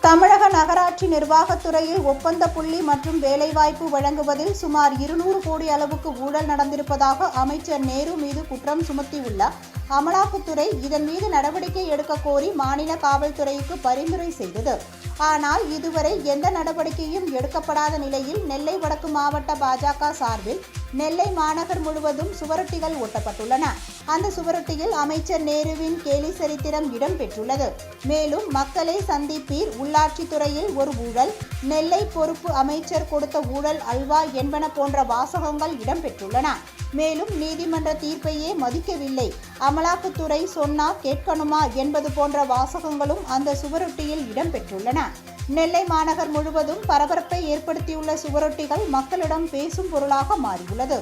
தமிழக நகராட்சி நிர்வாகத்துறையில் ஒப்பந்த புள்ளி மற்றும் வேலைவாய்ப்பு வழங்குவதில் சுமார் 200 கோடி அளவுக்கு ஊழல் நடந்திருப்பதாக அமைச்சர் நேரு மீது குற்றம் சுமத்தியுள்ள அமலாக்கத்துறை இதன் மீது நடவடிக்கை எடுக்க கோரி மாநில காவல்துறைக்கு பரிந்துரை செய்தது. ஆனால் இதுவரை எந்த நடவடிக்கையும் எடுக்கப்படாத நிலையில் நெல்லை வடக்கு மாவட்ட பாஜக சார்பில் நெல்லை மாநகர் முழுவதும் சுவரொட்டிகள் ஒட்டப்பட்டுள்ளன. அந்த சுவரொட்டியில் அமைச்சர் நேருவின் கேலி சரித்திரம் இடம்பெற்றுள்ளது. மேலும் மக்களை சந்திப்பீர், உள்ளாட்சித்துறையில் ஒரு ஊழல், நெல்லை பொறுப்பு அமைச்சர் கொடுத்த ஊழல் அல்வா என்பன போன்ற வாசகங்கள் இடம்பெற்றுள்ளன. மேலும் நீதிமன்ற தீர்ப்பையே மதிக்கவில்லை, அமலாக்கத்துறை சொன்னா கேட்கணுமா என்பது போன்ற வாசகங்களும் அந்த சுவரொட்டியில் இடம்பெற்றுள்ளன. நெல்லை மாநகர் முழுவதும் பரபரப்பை ஏற்படுத்தியுள்ள சுவரொட்டிகள் மக்களிடம் பேசும் பொருளாக மாறியுள்ளது.